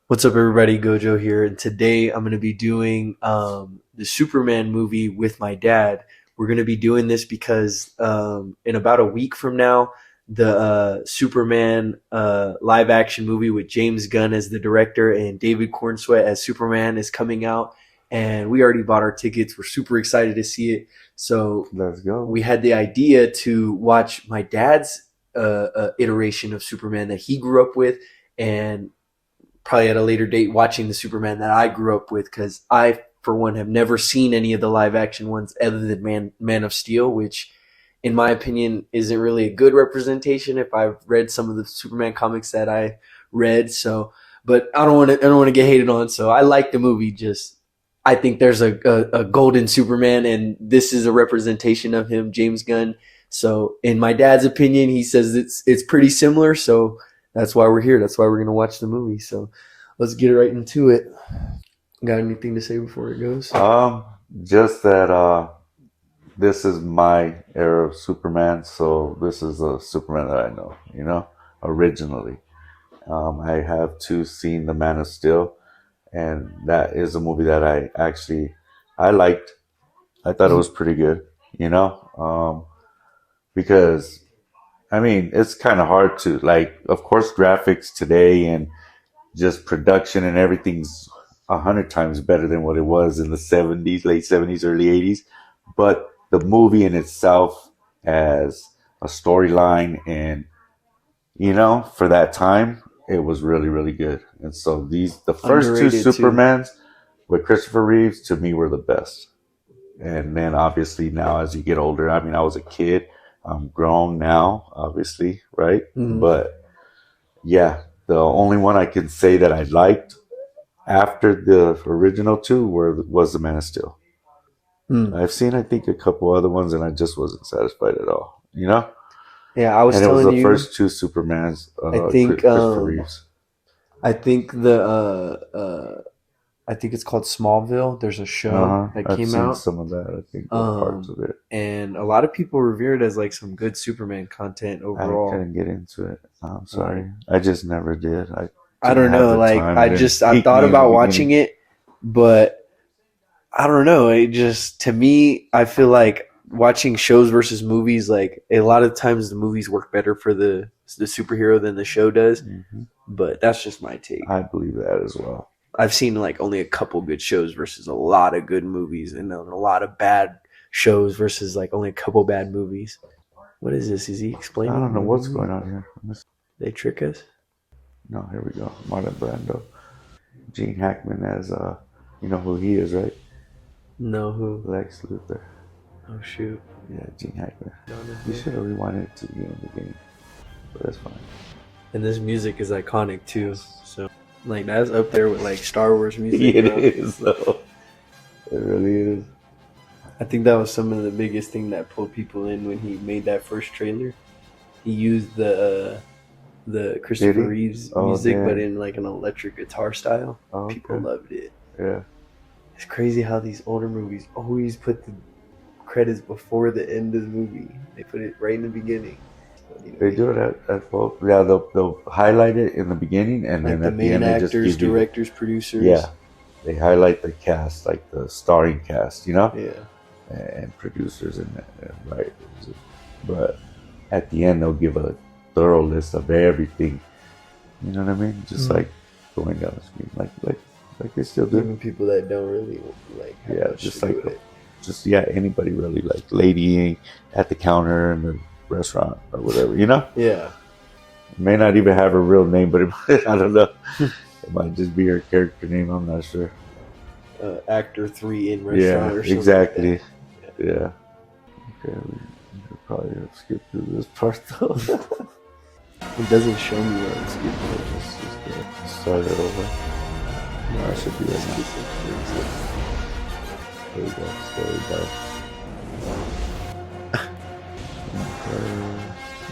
What's up, everybody? Gojo here, and today I'm going to be doing the Superman movie with my dad. We're going to be doing this because in about a week from now, the Superman live action movie with James Gunn as the director and David Cornsweet as Superman is coming out, and we already bought our tickets. We're super excited to see it. So Let's go. we had the idea to watch my dad's iteration of Superman that he grew up with, and probably at a later date watching the Superman that I grew up with, because I, for one, have never seen any of the live action ones other than Man of Steel, which, in my opinion, isn't really a good representation. If I've read some of the Superman comics that I read, so but I don't want to get hated on. So I like the movie. Just I think there's a golden Superman, and this is a representation of him, James Gunn. So in my dad's opinion, he says it's pretty similar. So that's why we're here. That's why we're gonna watch the movie. So let's get right into it. Got anything to say before it goes? Um, just that this is my era of Superman, so this is a Superman that I know, originally. I have too seen The Man of Steel, and that is a movie that I liked. I thought it was pretty good, because I mean it's kind of hard to like. Of course, graphics today and just production and everything's 100 times better than what it was in the 70s, late 70s, early 80s. But the movie in itself as a storyline and, for that time, it was really, really good. And so the first two Underrated too. Supermans with Christopher Reeves, to me, were the best. And then obviously now as you get older, I mean, I was a kid. I'm grown now, obviously, right? Mm-hmm. But yeah, the only one I can say that I liked after the original two was The Man of Steel. Mm. I've seen, I think, a couple other ones, and I just wasn't satisfied at all. Yeah, I was And it was telling the you. first two Supermans, I think Christopher Reeves. I think the I think it's called Smallville. There's a show that I've came seen out, some of that. I think parts of it. and a lot of people revere it as like some good Superman content I overall. couldn't get into it. I'm Like sorry. I just never did. I I didn't don't have know. the Like time. It didn't I pique thought me in the about watching beginning. it, but I don't know. It just to me, I feel like watching shows versus movies. Like a lot of times, the movies work better for the superhero than the show does. Hmm. But that's just my take. I believe that as well. I've seen like only a couple good shows versus a lot of good movies, and then a lot of bad shows versus like only a couple bad movies. What is this? Is he I don't explaining know the what's movie? going on here. They trick us? No, here we go. Marlon Brando. Gene Hackman as you know who he is, right? No, who? Lex Luthor. Oh shoot! Yeah, Gene Hackman. Don't know You who. should have rewinded to the beginning, but that's fine. And this music is iconic too. So like that's up there with like Star Wars music, It bro. is though. It really is. I think that was some of the biggest thing that pulled people in when he made that first trailer. He used the Did Christopher he? Reeves Oh music, but damn. in like an electric guitar style. Oh, People okay. loved it. Yeah. It's crazy how these older movies always put the credits before the end of the movie. They put it right in the beginning. Funny to They me. do it at both. Yeah, they'll highlight it in the beginning, and Like then the at the main end they just actors, give you directors, producers. yeah. They highlight the cast, like the starring cast, Yeah. and producers and writers. But at the end, they'll give a thorough list of everything. You know what I mean? Just Mm. like going down the screen, like they still do. Even people that don't really like have Yeah, much just to do like with it. just yeah, anybody really, like lady at the counter in the restaurant or whatever. Yeah. It may not even have her real name, but I don't know. It might just be her character name. I'm not sure. Actor 3 in Yeah, restaurant or something like exactly. that. Yeah. Okay, we should probably have skipped through this part though. It doesn't show me where I'm skipping. Let's just start it over. No, I should be right now. There we go. Story by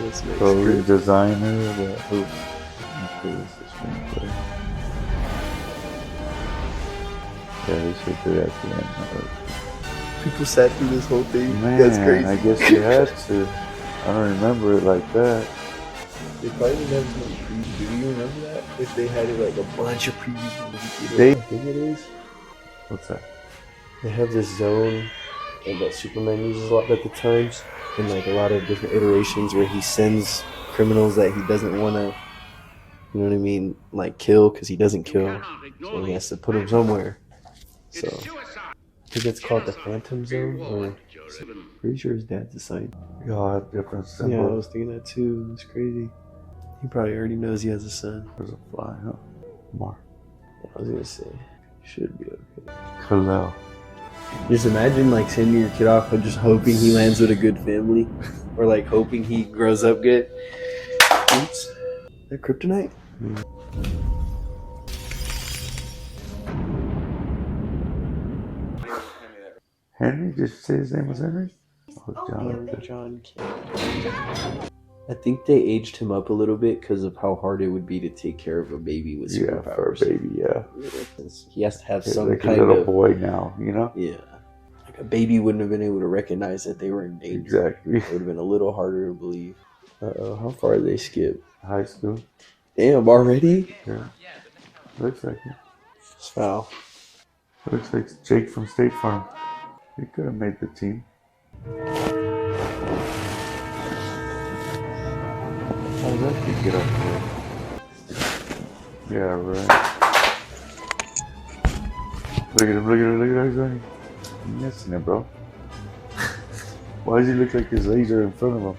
What's next? story Script? designer. Who? Okay, this is screenplay. Yeah, we should do that at the end. People sat through this whole thing. Man, That's crazy. I guess you had to. I don't remember it like that. They probably didn't have as much reason. Do you remember that? if they had like a bunch of previews movie They theater. I think it is. what's that? They have this zone that Superman uses a lot at the times, and like a lot of different iterations where he sends criminals that he doesn't want to, you know what I mean, like kill because he doesn't kill, so he has to put him somewhere. So I think it's called the Phantom Zone, or pretty sure his dad's a scientist. We all have different Yeah, I symbols. was thinking that too. It's crazy. He probably already knows he has a son. There's a fly, huh? More. I was gonna say, should be okay. Kalel. Just imagine like sending your kid off and just hoping he lands with a good family, or like hoping he grows up good. Oops, that kryptonite. Henry? Did you say his name was Henry? Oh, John. John I think they aged him up a little bit because of how hard it would be to take care of a baby with Yeah, for a superpowers. baby, yeah. He has to have He's some like kind a little of boy now, you know? yeah. Like a baby wouldn't have been able to recognize that they were in danger. Exactly. It would have been a little harder to believe. How far did they skip? High school. Damn, already? Yeah. Looks like it. It's foul. Looks like Jake from State Farm. He could have made the team. How did that kid get up there? Yeah, right. Look at him, look at him, look at him, he's running. He's missing it, bro. Why does he look like his legs are in front of him?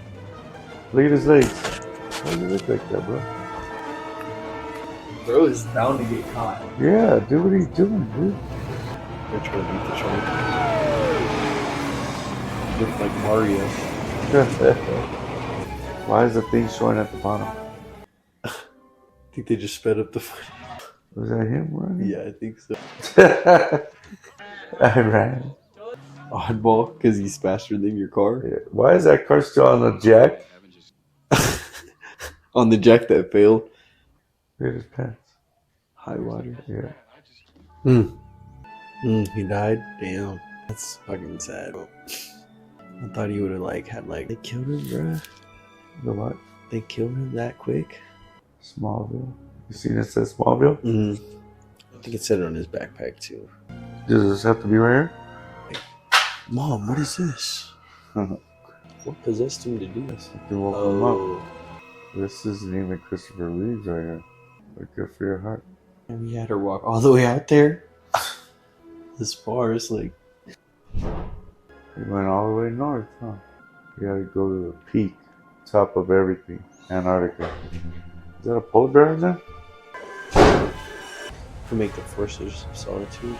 Look at his legs. Why does he look like that, bro? Bro is bound to get caught. Yeah, do what he's doing, dude. They're trying to beat the shark. Look like Mario. Why is the thing showing at the bottom? I think they just sped up the footage. Was that him running? Yeah, I think so. I ran. Oddball, because he's faster than your car. Yeah. Why is that car still on the jack? On the jack that failed. Look at his pants. High water. Yeah. He died? Damn. That's fucking sad. I thought he would have had they killed him, bruh. The what? They killed him that quick? Smallville. You seen it says Smallville? I think it said it on his backpack too. Does this have to be right here? Mom, what is this? What possessed him to do this? You can woke him up. This isn't even Christopher Reeves right here. But good for your heart. And we had her walk all the way out there. As far as He went all the way north, huh? You gotta go to the peak, top of everything, Antarctica. Is that a polar bear in there? to make the forces of solitude.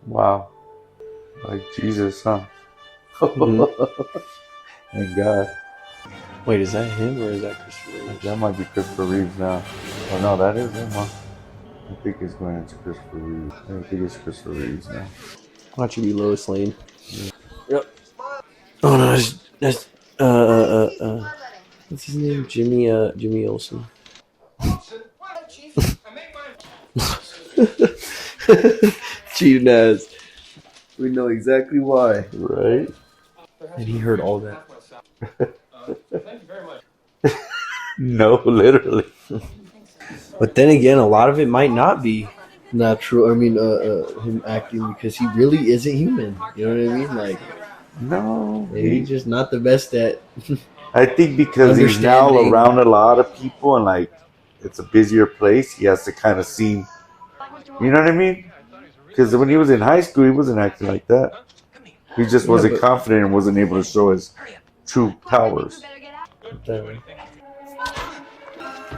Wow. Like Jesus, huh? And God. Wait, is that him or is that Christopher Reeves? That might be Christopher Reeves now. Oh no, that is him, huh? I think it's going into Christopher Reeves. I think it's Christopher Reeves now. Watch it be Lois Lane. Yep. Oh no, that's what's his name? Jimmy Olsen. Cheating ass. We know exactly why. Right? And he heard all that. No, literally. But then again, a lot of it might not be natural. I mean, him acting because he really isn't human. You know what I mean? Like, No. maybe he's just not the best at. I think because he's now Understanding. around a lot of people and like it's a busier place, he has to kind of seem, you know what I mean? Because when he was in high school, he wasn't acting like that. He just wasn't confident and wasn't able to show his true powers.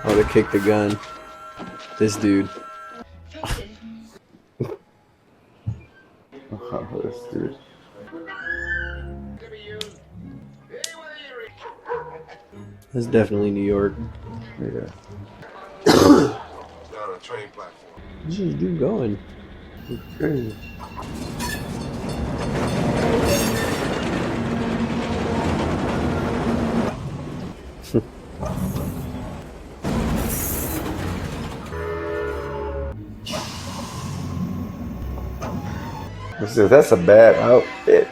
Oh, to kick the gun. This dude. This dude. That's definitely New York. Yeah. Down on a train platform. Where's this dude going? It's crazy. That's a bad outfit.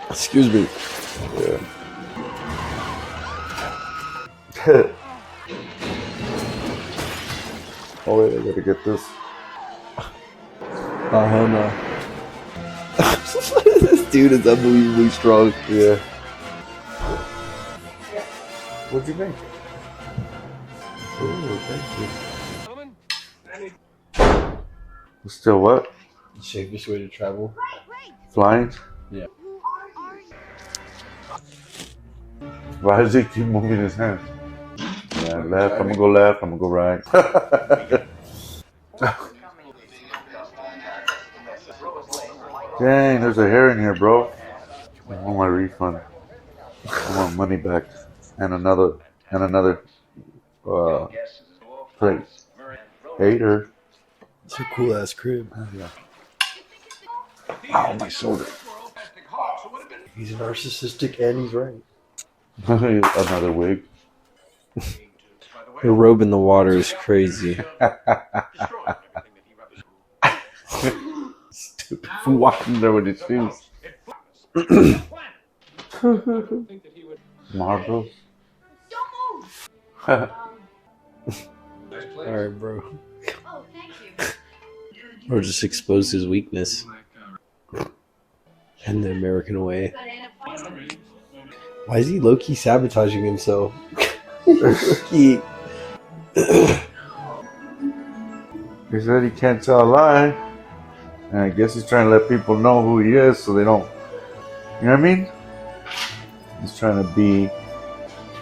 Excuse me. Yeah. Oh wait, I gotta get this. Oh hell no! This dude is unbelievably strong. Yeah. What'd you make? Oh, thank you. Still what? The safest way to travel. Flying? Yeah. Why does he keep moving his hands? Yeah, left. I'm gonna go left. I'm gonna go right. Dang, there's a hair in here, bro. I want my refund. I want money back and another uh plate. Hater. It's a cool ass crib. Yeah. Ow, my shoulder. He's narcissistic and he's right. Another wig. The robe in the water is crazy. Stupid fool walking there with his shoes. Marbles. Alright, bro. Or just expose his weakness. And the American way. Why is he low-key sabotaging himself? He said he can't tell a lie. And I guess he's trying to let people know who he is so they don't. You know what I mean? He's trying to be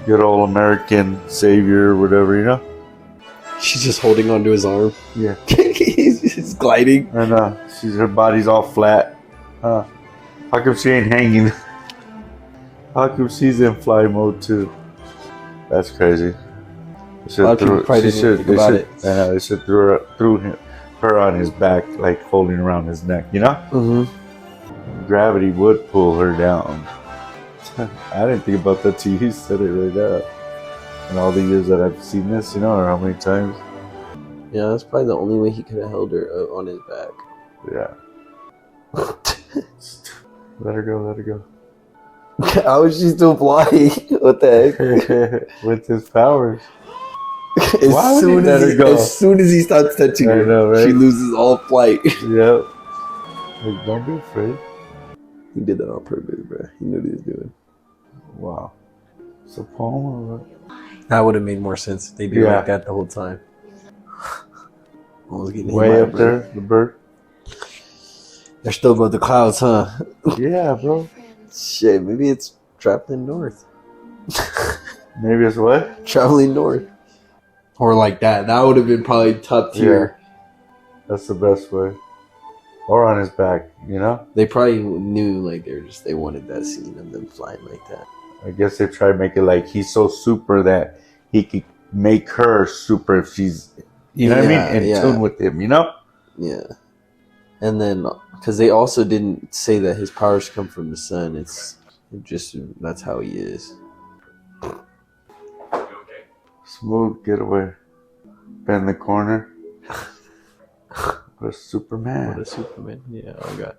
good old American savior or whatever, you know? She's just holding onto his arm. Yeah. He's gliding. And her body's all flat. How come she ain't hanging? How come she's in fly mode too? That's crazy. A lot of people probably didn't think about it. I know, they should threw her on his back, like holding around his neck, you know? Mm-hmm. Gravity would pull her down. I didn't think about that till you said it right now. In all the years that I've seen this, you know, or how many times? Yeah, that's probably the only way he could have held her on his back. Yeah. Let her go, let her go. How is she still flying? What the heck? With his powers. As soon as he starts touching her, know, right? she loses all flight. Yep. Like, don't be afraid. He did that on purpose, bro. He knew what he was doing. Wow. It's a poem or what? That would have made more sense if they do like that the whole time. Way up there, the bird. They're still above the clouds, huh? Yeah, bro. Shit, maybe it's traveling north. Maybe it's what? Traveling north. Or like that. That would have been probably top tier. Yeah. That's the best way. Or on his back, you know? They probably knew like they wanted that scene of them flying like that. I guess they try to make it like he's so super that he could make her super if she's, you know what I mean? In tune with him, you know? Yeah. And then, because they also didn't say that his powers come from the sun. That's how he is. Smooth getaway. Bend the corner. What a Superman. What a Superman. Yeah, I got.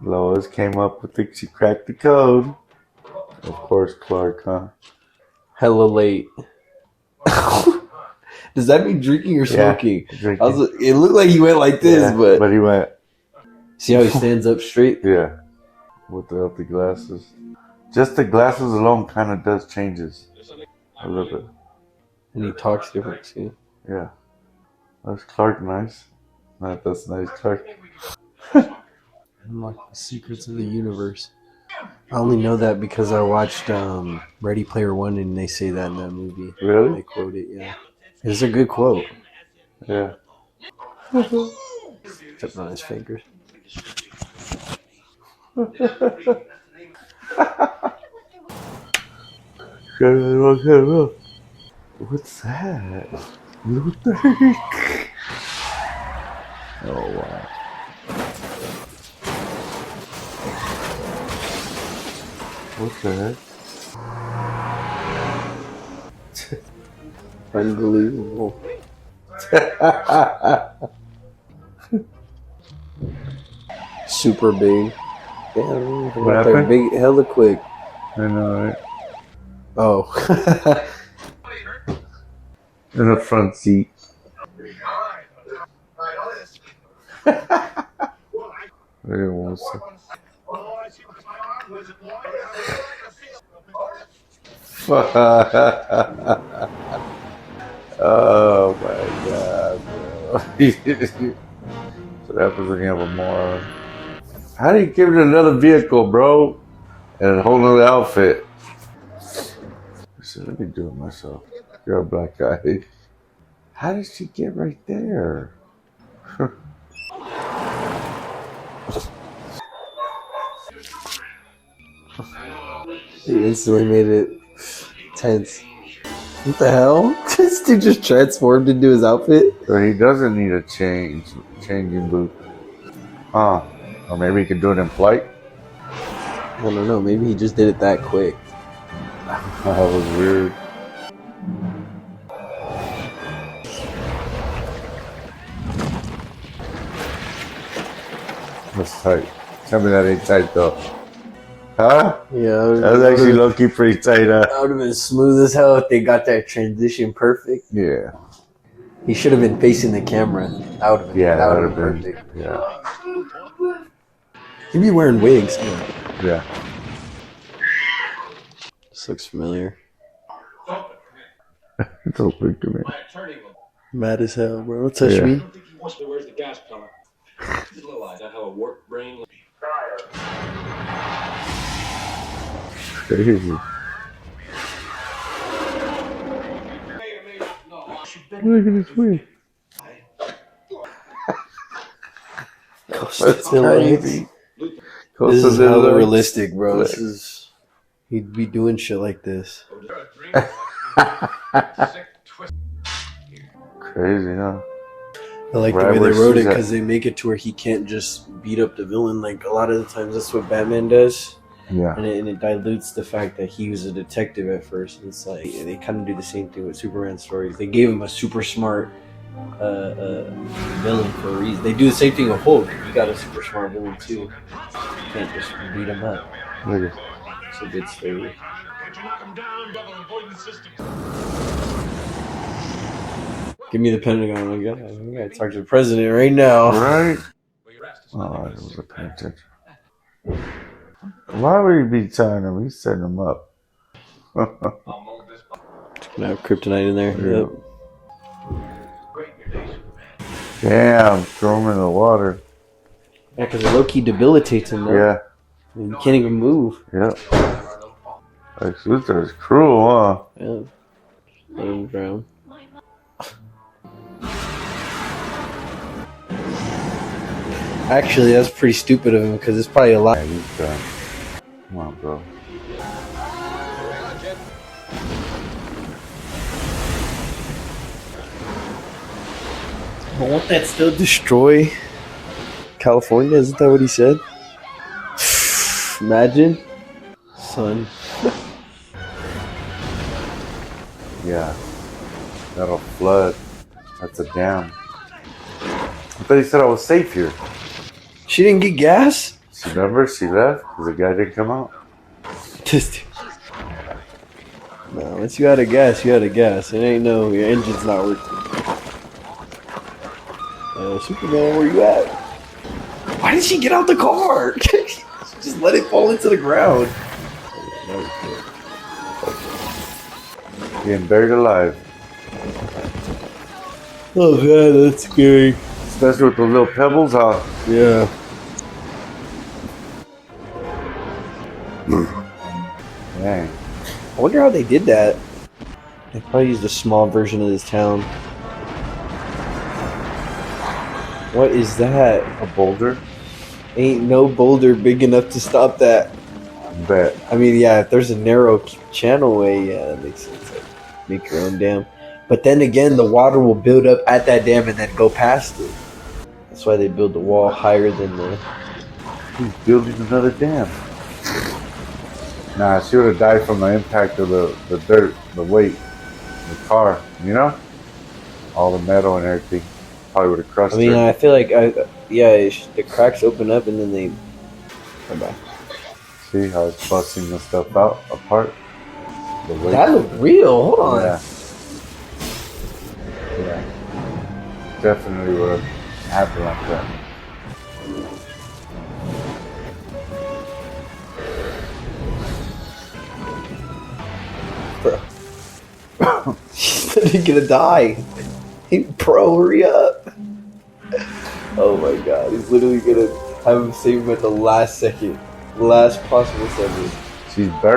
Lois came up with it. She cracked the code. Of course, Clark, huh? Hella late. Does that mean drinking or smoking? Yeah, drinking. It looked like he went like this, but he went. See how he stands up straight? Yeah, without the glasses. Just the glasses alone kind of does changes a little bit. And he talks different too. Yeah, that's Clark nice. That's nice, Clark. Unlock the secrets of the universe. I only know that because I watched Ready Player One and they say that in that movie. Really? They quote it, yeah. It's a good quote. Yeah. Stepping on his fingers. What's that? What the heck? Oh, wow. What the heck? Unbelievable. Super big. Yeah, What happened? big, hella quick. I know, right? Oh. In the front seat. Oh my god, bro. So that happens when you have a moron. How do you give it another vehicle, bro? And a whole other outfit. So let me do it myself. You're a black guy. How did she get right there? He instantly made it tense. What the hell? This dude just transformed into his outfit? So he doesn't need a changing booth. Huh. Or maybe he could do it in flight. I don't know. Maybe he just did it that quick. That was weird. That's tight. Tell me that ain't tight though. Huh? Yeah, That's actually low key pretty tight, huh? that would have been smooth as hell if they got that transition perfect. Yeah. He should have been facing the camera. That would have been, Yeah, that that would would have have been been. perfect. Yeah. He'd be wearing wigs. Yeah. This looks familiar. It's open to me. Mad as hell, bro. Don't touch Yeah. me. Where's the gas pellet? Didn't realize I have a work brain. Crazy. Look at this wig. That's crazy. This is hella realistic, bro. This is he'd be doing shit like this. Crazy, huh? I like Right the way where they wrote it she's at. because they make it to where he can't just beat up the villain. Like a lot of the times, that's what Batman does, Yeah. and it dilutes the fact that he was a detective at first. It's like they kind of do the same thing with Superman stories. They gave him a super smart villain for a reason. They do the same thing with Hulk. You got a super smart villain too. You can't just beat him up. Look at It's a good story. Give me the Pentagon. I gotta talk to the president right now. right? Oh, I wasn't paying attention. Why would he be telling him? He's setting him up. Gonna have kryptonite in there. Yeah. Yep. Damn, throw him in the water. Yeah, because it low-key debilitates him, though. Yeah. You can't even move. Yep. Lex Luthor is cruel, huh? Yeah. Let him drown. Actually, that's pretty stupid of him because it's probably a lot. Yeah, he's done. Come on, bro. But won't that still destroy California? Isn't that what he said? Imagine. Son. Yeah. That'll flood. That's a dam. I thought he said I was safe here. She didn't get gas? She remember? She left because the guy didn't come out. No, once you out of gas, you out of gas. It ain't no, your engine's not working. Superman, where you at? Why did she get out the car? Just let it fall into the ground. Being buried alive. Oh god, that's scary. Especially with those little pebbles, huh? Yeah. Dang. I wonder how they did that. They probably used a small version of this town. What is that? A boulder? Ain't no boulder big enough to stop that. Bet. I mean, yeah, if there's a narrow channel way, yeah, that makes sense. Like, make your own dam. But then again, the water will build up at that dam and then go past it. That's why they build the wall higher than the... He's building another dam. Nah, she would have died from the impact of the dirt, the weight, the car, you know? All the metal and everything. Probably would have crushed I mean, her. I feel like, the cracks open up and then they... Bye-bye. See how it's busting the stuff out apart? The way That looked real. Hold on. yeah. Yeah. Definitely would have happened like that. He's literally gonna die. Hey, bro, hurry up. Oh my god, he's literally gonna have him save him at the last second. Last possible second. She's better.